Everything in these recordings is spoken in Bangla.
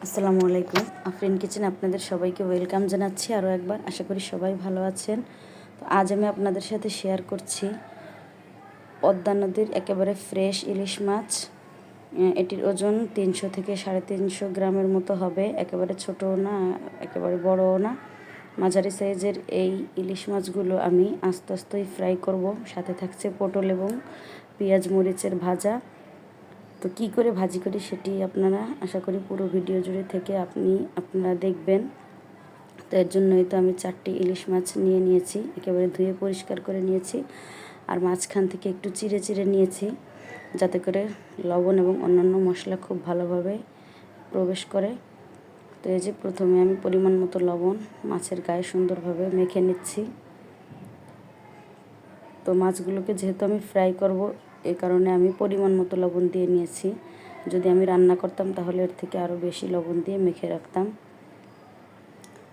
আসসালামু আলাইকুম। আফরিন কিচেন আপনাদের সবাইকে ওয়েলকাম জানাচ্ছি আরও একবার। আশা করি সবাই ভালো আছেন। তো আজ আমি আপনাদের সাথে শেয়ার করছি পদ্মা নদীর একেবারে ফ্রেশ ইলিশ মাছ। এটির ওজন 300 থেকে 350 গ্রামের মতো হবে। একেবারে ছোটও না, একেবারে বড়ও না, মাঝারি সাইজের এই ইলিশ মাছগুলো আমি আস্তে আস্তেই ফ্রাই করব। সাথে থাকছে পটল এবং পেঁয়াজ মরিচের ভাজা। তো কী করে ভাজি করি সেটি আপনারা আশা করি পুরো ভিডিও জুড়ে থেকে আপনারা দেখবেন। তো এর জন্যই তো আমি 4টি ইলিশ মাছ নিয়েছি, একেবারে ধুয়ে পরিষ্কার করে নিয়েছি। আর মাঝখান থেকে একটু চিড়ে চিড়ে নিয়েছি, যাতে করে লবণ এবং অন্যান্য মশলা খুব ভালোভাবে প্রবেশ করে। তো এই যে প্রথমে আমি পরিমাণ মতো লবণ মাছের গায়ে সুন্দরভাবে মেখে নিচ্ছি। তো মাছগুলোকে যেহেতু আমি ফ্রাই করব, এই কারণে আমি পরিমাণ মতো লবণ দিয়ে নিয়েছি। যদি আমি রান্না করতাম তাহলে এর থেকে আরও বেশি লবণ দিয়ে মেখে রাখতাম।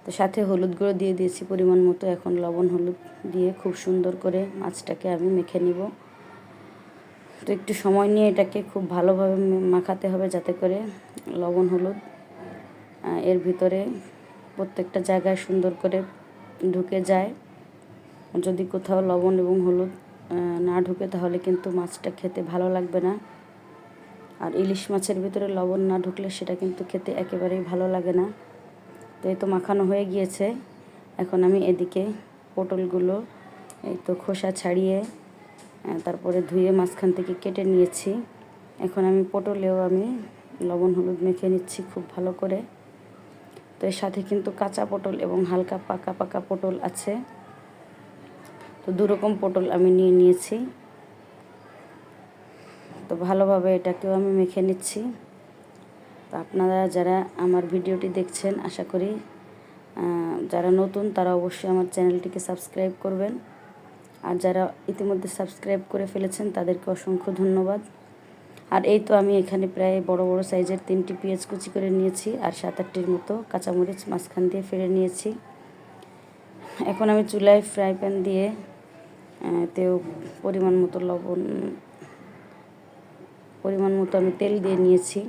তো সাথে হলুদ গুঁড়ো দিয়ে দিয়েছি পরিমাণ মতো। এখন লবণ হলুদ দিয়ে খুব সুন্দর করে মাছটাকে আমি মেখে নিব। তো একটু সময় নিয়ে এটাকে খুব ভালোভাবে মাখাতে হবে, যাতে করে লবণ হলুদ এর ভিতরে প্রত্যেকটা জায়গায় সুন্দর করে ঢুকে যায়। যদি কোথাও লবণ এবং হলুদ না ঢুকে তাহলে কিন্তু মাছটা খেতে ভালো লাগবে না। আর ইলিশ মাছের ভিতরে লবণ না ঢুকলে সেটা কিন্তু খেতে একেবারেই ভালো লাগে না। তো এই তো মাখানো হয়ে গিয়েছে। এখন আমি এদিকে পটলগুলো এই তো খোসা ছাড়িয়ে তারপরে ধুয়ে মাঝখান থেকে কেটে নিয়েছি। এখন আমি পটলেও আমি লবণ হলুদ মেখে নিচ্ছি খুব ভালো করে। তো এর সাথে কিন্তু কাঁচা পটল এবং হালকা পাকা পাকা পটল আছে। তো দুরকম পটল আমি নিয়েছি। তো ভালোভাবে এটাকেও আমি মেখে নিচ্ছি। তো আপনারা যারা আমার ভিডিওটি দেখছেন, আশা করি যারা নতুন তারা অবশ্যই আমার চ্যানেলটিকে সাবস্ক্রাইব করবেন। আর যারা ইতিমধ্যে সাবস্ক্রাইব করে ফেলেছেন তাদেরকে অসংখ্য ধন্যবাদ। আর এই তো আমি এখানে প্রায় বড় বড় সাইজের 3টি পেঁয়াজ কুচি করে নিয়েছি, আর 7-8টির মতো কাঁচামরিচ মাঝখান দিয়ে ফেলে নিয়েছি। এখন আমি চুলায় ফ্রাই প্যান দিয়ে তেও পরিমাণ মতো আমি তেল দিয়ে নিয়েছি।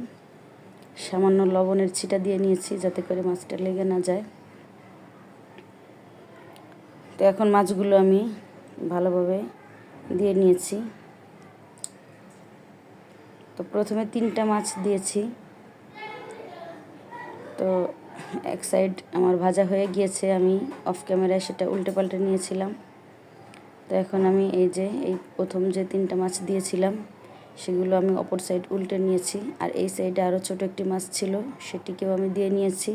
সামান্য লবণের ছিটা দিয়ে নিয়েছি, যাতে করে মাছটা লেগে না যায়। তো এখন মাছগুলো আমি ভালোভাবে দিয়ে নিয়েছি। তো প্রথমে 3টা মাছ দিয়েছি। তো এক সাইড আমার ভাজা হয়ে গিয়েছে, আমি অফ ক্যামেরায় সেটা উল্টে পাল্টে নিয়েছিলাম। তো এখন আমি এই প্রথম যে 3টা মাছ দিয়েছিলাম সেগুলো আমি অপর সাইড উল্টে নিয়েছি। আর এই সাইডে আরও ছোটো একটি মাছ ছিল, সেটিকেও আমি দিয়ে নিয়েছি।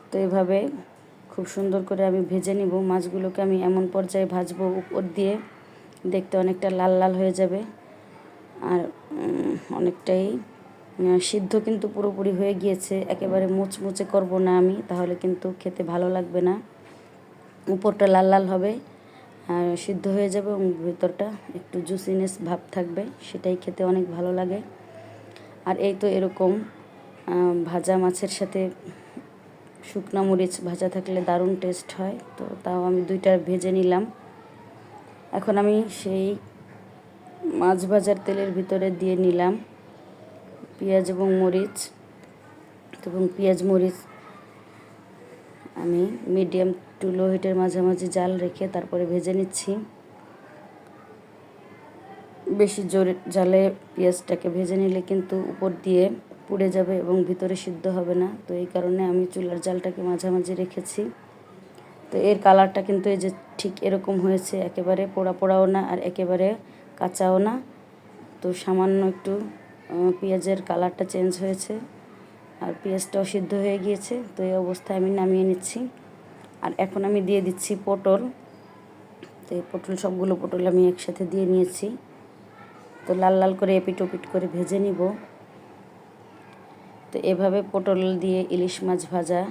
তো এভাবে খুব সুন্দর করে আমি ভেজে নিব। মাছগুলোকে আমি এমন পর্যায়ে ভাজবো উপর দিয়ে দেখতে অনেকটা লাল লাল হয়ে যাবে। আর অনেকটাই সিদ্ধ কিন্তু পুরোপুরি হয়ে গিয়েছে, একেবারে মুচমুচে করব না আমি, তাহলে কিন্তু খেতে ভালো লাগবে না। উপরটা লাল লাল হবে, সিদ্ধ হয়ে যাবে এবং ভিতরটা একটু জুসিনেস ভাব থাকবে, সেটাই খেতে অনেক ভালো লাগে। আর এই তো এরকম ভাজা মাছের সাথে শুকনো মরিচ ভাজা থাকলে দারুণ টেস্ট হয়। তো তাও আমি 2টা ভেজে নিলাম। এখন আমি সেই মাছ ভাজার তেলের ভিতরে দিয়ে নিলাম পেঁয়াজ এবং মরিচ। এবং পেঁয়াজ মরিচ আমি মিডিয়াম টু লো হিটের মাঝামাঝি জাল রেখে তারপরে ভেজে নিচ্ছি। বেশি জোরে জালে পেঁয়াজটাকে ভেজে নিলে কিন্তু উপর দিয়ে পুড়ে যাবে এবং ভিতরে সিদ্ধ হবে না। তো এই কারণে আমি চুলার জালটাকে মাঝামাঝি রেখেছি। তো এর কালারটা কিন্তু এই যে ঠিক এরকম হয়েছে, একেবারে পোড়া পোড়াও না আর একেবারে কাঁচাও না। তো সামান্য একটু পেঁয়াজের কালারটা চেঞ্জ হয়েছে আর পেঁয়াজটাও সিদ্ধ হয়ে গিয়েছে। তো এই অবস্থায় আমি নামিয়ে নিচ্ছি। আর এখন আমি দিয়ে দিচ্ছি পটল। তো এই সবগুলো পটল আমি একসাথে দিয়ে নিয়েছি। তো লাল লাল করে এপিট ওপিট করে ভেজে নিব। তো এভাবে পটল দিয়ে ইলিশ মাছ ভাজা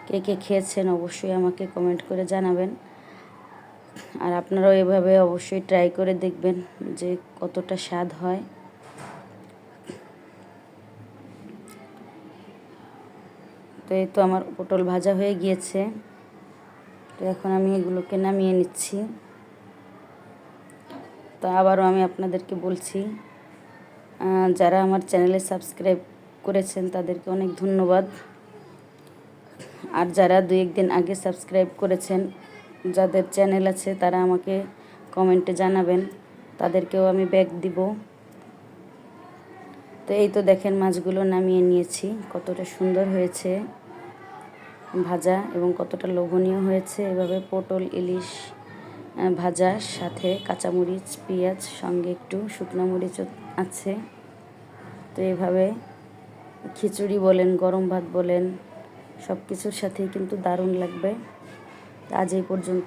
কে কে খেয়েছেন অবশ্যই আমাকে কমেন্ট করে জানাবেন। আর আপনারাও এভাবে অবশ্যই ট্রাই করে দেখবেন যে কতটা স্বাদ হয়। তো এই তো আমার পটল ভাজা হয়ে গিয়েছে। তো এখন আমি এগুলোকে নামিয়ে নিচ্ছি। তো আবারও আমি আপনাদেরকে বলছি, যারা আমার চ্যানেলে সাবস্ক্রাইব করেছেন তাদেরকে অনেক ধন্যবাদ। আর যারা 2-1 দিন আগে সাবস্ক্রাইব করেছেন, যাদের চ্যানেল আছে তারা আমাকে কমেন্টে জানাবেন, তাদেরকেও আমি ব্যাক দিব। তো এই তো দেখেন মাছগুলো নামিয়ে নিয়েছি, কতটা সুন্দর হয়েছে ভাজা এবং কতটা লোভনীয় হয়েছে। এভাবে পটল ইলিশ ভাজার সাথে কাঁচামরিচ পেঁয়াজ সঙ্গে একটু শুকনো মরিচও আছে। তো এইভাবে খিচুড়ি বলেন গরম ভাত বলেন সব কিছুর সাথেই কিন্তু দারুণ লাগবে। আজ এই পর্যন্ত।